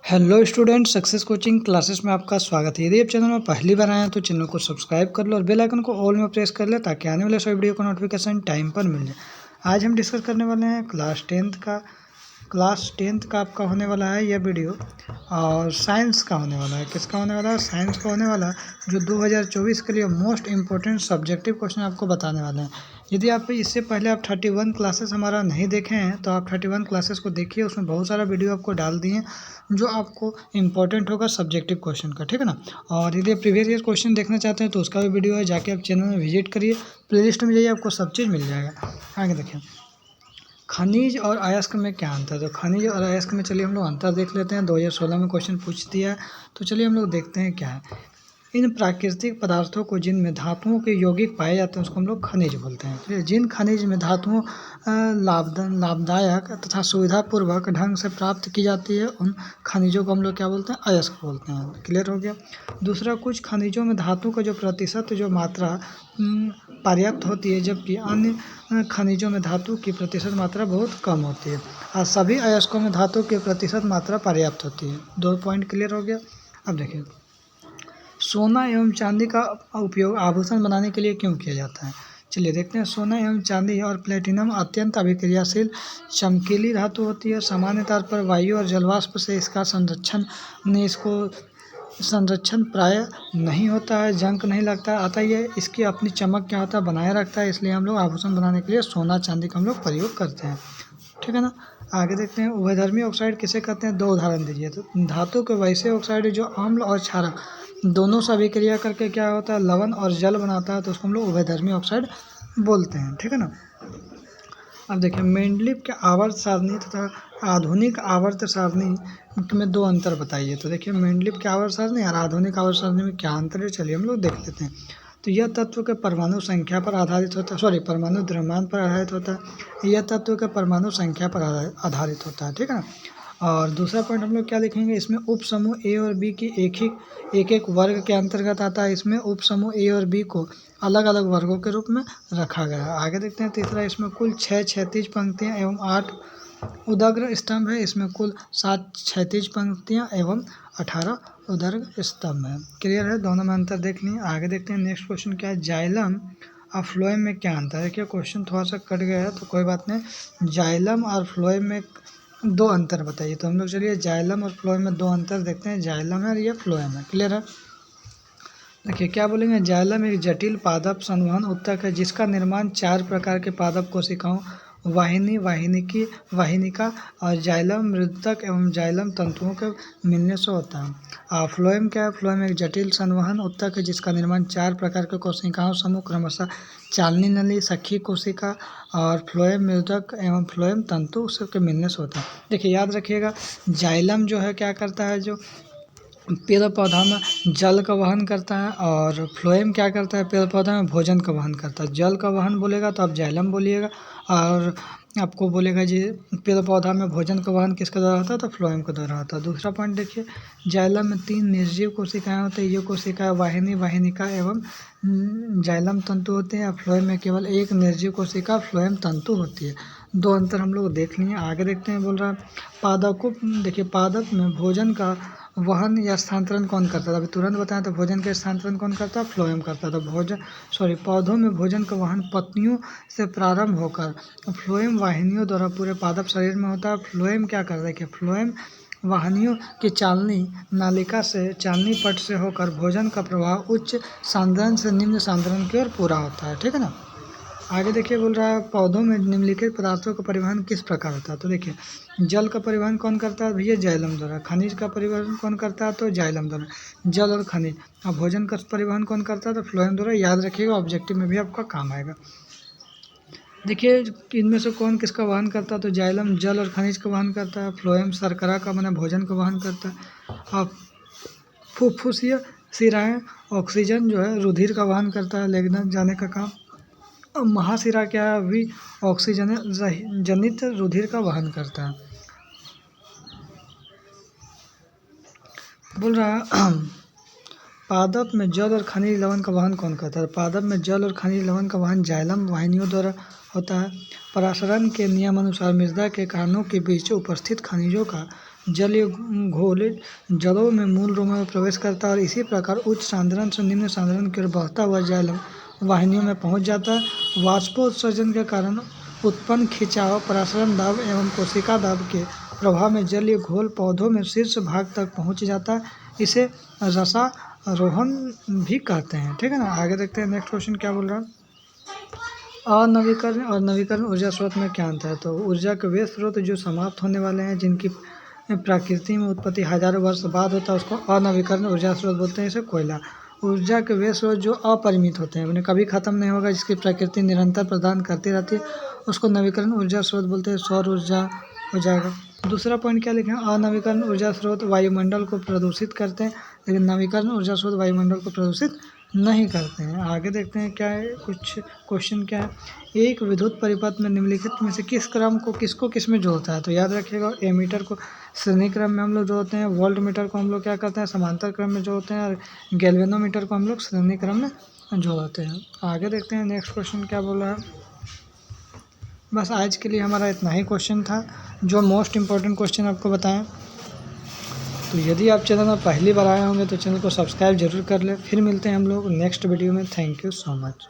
Hello student, success coaching classes में आपका स्वागत है। यदि आप चैनल में पहली बार आए हैं तो चैनल को सब्सक्राइब कर लो और बेल आइकन को ऑल में प्रेस कर ले ताकि आने वाले सभी वीडियो का नोटिफिकेशन टाइम पर मिल जाए। आज हम डिस्कस करने वाले हैं क्लास टेंथ का आपका होने वाला है यह वीडियो। और साइंस का होने वाला है। किसका होने वाला है? साइंस का होने वाला है, जो 2024 के लिए मोस्ट इम्पोर्टेंट सब्जेक्टिव क्वेश्चन आपको बताने वाले हैं। यदि आप इससे पहले आप 31 क्लासेस हमारा नहीं देखे हैं तो आप 31 क्लासेस को देखिए। उसमें बहुत सारा वीडियो आपको डाल दिए जो आपको इम्पोर्टेंट होगा सब्जेक्टिव क्वेश्चन का, ठीक है ना। और यदि प्रीवियस ईयर क्वेश्चन देखना चाहते हैं तो उसका भी वीडियो है, जाके आप चैनल में विजिट करिए, प्लेलिस्ट में जाइए, आपको सब चीज़ मिल जाएगा। आगे देखिए, खनिज और अयस्क में क्या अंतर है। तो खनिज और अयस्क में चलिए हम लोग अंतर देख लेते हैं। 2016 में क्वेश्चन पूछ दिया है, तो चलिए हम लोग देखते हैं क्या है। इन प्राकृतिक पदार्थों को जिनमें धातुओं के यौगिक पाए जाते हैं उसको हम लोग खनिज बोलते हैं। ठीक है? जिन खनिज में धातुओं लाभदायक तथा सुविधापूर्वक ढंग से प्राप्त की जाती है उन खनिजों को हम लोग क्या बोलते हैं? अयस्क बोलते हैं। क्लियर हो गया। दूसरा, कुछ खनिजों में धातु का जो प्रतिशत जो मात्रा पर्याप्त होती है, जबकि अन्य खनिजों में धातु की प्रतिशत मात्रा बहुत कम होती है। और सभी अयस्कों में धातु की प्रतिशत मात्रा पर्याप्त होती है। 2 पॉइंट क्लियर हो गया। अब देखिए, सोना एवं चांदी का उपयोग आभूषण बनाने के लिए क्यों किया जाता है। चलिए देखते हैं। सोना एवं चांदी और प्लेटिनम अत्यंत अभिक्रियाशील चमकीली धातु होती है। सामान्य तौर पर वायु और जलवाष्प से इसका संरक्षण प्राय नहीं होता है, जंग नहीं लगता, अतः ये इसकी अपनी चमक क्या होता है, बनाए रखता है। इसलिए हम लोग आभूषण बनाने के लिए सोना चांदी का हम लोग प्रयोग करते हैं, ठीक है ना। आगे देखते हैं, उभयधर्मी ऑक्साइड किसे कहते हैं? 2 उदाहरण दीजिए। तो धातु के वैसे ऑक्साइड जो अम्ल और क्षारक दोनों से अभिक्रिया करके क्या होता है, लवण और जल बनाता है, तो उसको हम लोग उभयधर्मी ऑक्साइड बोलते हैं, ठीक है ना। अब देखिए, मेंडलीव के आवर्त सारणी तथा आधुनिक आवर्त सारणी में 2 अंतर बताइए। तो देखिए, मेंडलीव के आवर्त सारणी और आधुनिक आवर्त सारणी में क्या अंतर है, चलिए हम लोग देख लेते हैं। तो यह तत्व के परमाणु संख्या पर आधारित होता है, परमाणु द्रव्यमान पर आधारित होता है। यह तत्व के परमाणु संख्या पर आधारित होता है, ठीक है ना। और दूसरा पॉइंट हम लोग क्या लिखेंगे, इसमें उप समूह ए और बी की एक एक वर्ग के अंतर्गत आता है। इसमें उप समूह ए और बी को अलग अलग वर्गों के रूप में रखा गया है। आगे देखते हैं। तीसरा, इसमें कुल 6 क्षैतिज पंक्तियाँ एवं 8 उदग्र स्तंभ है। इसमें कुल 7 क्षैतिज पंक्तियाँ एवं 18 उदग्र स्तंभ है। क्लियर है, दोनों में अंतर देख लिए। आगे देखते हैं। नेक्स्ट क्वेश्चन क्या है, जाइलम और फ्लोएम में क्या अंतर है। देखिए, क्वेश्चन थोड़ा सा कट गया है तो कोई बात नहीं। जाइलम और फ्लोएम में 2 अंतर बताइए। तो हम लोग चलिए जाइलम और फ्लोएम में 2 अंतर देखते हैं। जाइलम है और ये फ्लोएम है। क्लियर है। देखिए क्या बोलेंगे, जाइलम एक जटिल पादप संवहन ऊतक है जिसका निर्माण 4 प्रकार के पादप कोशिकाओं वाहिनिका और जाइलम मृदुतक एवं जाइलम तंतुओं के मिलने से होता है। फ्लोएम क्या है? फ्लोएम एक जटिल संवहन ऊतक है जिसका निर्माण 4 प्रकार के कोशिकाओं समूह क्रमशः चालनी नली, सखी कोशिका और फ्लोएम मृदुतक एवं फ्लोएम तंतु सबके मिलने से होता है। देखिए याद रखिएगा, जाइलम जो है क्या करता है, जो पेड़ पौधा में जल का वहन करता है, और फ्लोएम क्या करता है, पेड़ पौधा में भोजन का वहन करता है। जल का वहन बोलेगा तो आप जाइलम बोलिएगा, और आपको बोलेगा जी पेड़ पौधा में भोजन का वहन किसके द्वारा होता है, तो फ्लोएम के द्वारा होता है। दूसरा पॉइंट देखिए, जाइलम में 3 निर्जीव कोशिकाएं होती है। ये कोशिकाएं वाहिनिका एवं जाइलम तंतु होते हैं। फ्लोएम में केवल एक निर्जीव कोशिका फ्लोएम तंतु होती है। 2 अंतर हम लोग देख लिए। आगे देखते हैं। बोल रहा है पादकों, देखिए पादप में भोजन का वहन या स्थानांतरण कौन करता था? अभी तुरंत बताएं तो भोजन का स्थानांतरण कौन करता है? फ्लोएम करता था। पौधों में भोजन का वहन पत्तियों से प्रारंभ होकर फ्लोएम वाहिनियों द्वारा पूरे पादप शरीर में होता है। फ्लोएम क्या करता है कि फ्लोएम वाहिनियों की चालनी नालिका से, चालनी पट से होकर भोजन का प्रवाह उच्च सांद्रण से निम्न सांद्रण की ओर पूरा होता है, ठीक है ना। आगे देखिए, बोल रहा है पौधों में निम्नलिखित पदार्थों का परिवहन किस प्रकार होता है। तो देखिए, जल का परिवहन कौन करता है भैया? जाइलम द्वारा। खनिज का परिवहन कौन करता है? तो जाइलम द्वारा। जल और खनिज। अब भोजन का परिवहन कौन करता है? तो फ्लोएम द्वारा। याद रखिएगा, ऑब्जेक्टिव में भी आपका काम आएगा। देखिए, इनमें से कौन किसका वहन करता है? तो जाइलम जल और खनिज का वहन करता है। फ्लोएम शर्करा का माने भोजन का वहन करता है। अब फुफ्फुसीय शिराएँ ऑक्सीजन जो है रुधिर का वहन करता है, ले जाने का काम। महाशिरा क्या है? भी ऑक्सीजन जनित रुधिर का वहन करता है। बोल रहा है पादप में जल और खनिज लवण का वहन कौन करता है? पादप में जल और खनिज लवण का वहन जाइलम वाहिनियों द्वारा होता है। परासरण के नियमानुसार मृदा के कारणों के बीच उपस्थित खनिजों का जलीय घोल जड़ों में मूल रूप में प्रवेश करता है और इसी प्रकार उच्च सांद्रण से निम्न सांद्रण की ओर बहता हुआ जाइलम वाहिनियों में पहुंच जाता है। वाष्पोत्सर्जन के कारण उत्पन्न खिंचाव, परासरण दाब एवं कोशिका दाब के प्रभाव में जलीय घोल पौधों में शीर्ष भाग तक पहुंच जाता है। इसे रसारोहण भी कहते हैं। ठीक है ना। आगे देखते हैं नेक्स्ट क्वेश्चन क्या बोल रहा है। अनवीकरण और नवीकरण ऊर्जा स्रोत में क्या अंतर है। तो ऊर्जा के वे स्रोत जो समाप्त होने वाले हैं, जिनकी प्रकृति में उत्पत्ति हजारों वर्ष बाद होता है, उसको अनवीकरण ऊर्जा स्रोत बोलते हैं। जैसे कोयला। ऊर्जा के वे स्रोत जो अपरिमित होते हैं, उन्हें कभी खत्म नहीं होगा, जिसकी प्रकृति निरंतर प्रदान करती रहती है, उसको नवीकरण ऊर्जा स्रोत बोलते हैं। सौर ऊर्जा हो जाएगा। दूसरा पॉइंट क्या लिखे हैं, अनवीकरण ऊर्जा स्रोत वायुमंडल को प्रदूषित करते हैं, लेकिन नवीकरण ऊर्जा स्रोत वायुमंडल को प्रदूषित नहीं करते हैं। आगे देखते हैं क्या है, कुछ क्वेश्चन क्या है। एक विद्युत परिपथ में निम्नलिखित में से किस क्रम को किस में जोड़ता है। तो याद रखिएगा, एमीटर को श्रेणी क्रम में हम लोग जोड़ते हैं, वोल्ट मीटर को हम लोग क्या करते हैं, समांतर क्रम में जोड़ते हैं, और गैल्वेनोमीटर को हम लोग श्रेणी क्रम में जोड़ते हैं। आगे देखते हैं नेक्स्ट क्वेश्चन क्या बोला है। बस आज के लिए हमारा इतना ही क्वेश्चन था, जो मोस्ट इम्पोर्टेंट क्वेश्चन आपको बताएं। तो यदि आप चैनल में पहली बार आए होंगे तो चैनल को सब्सक्राइब जरूर कर लें। फिर मिलते हैं हम लोग नेक्स्ट वीडियो में। Thank you so much.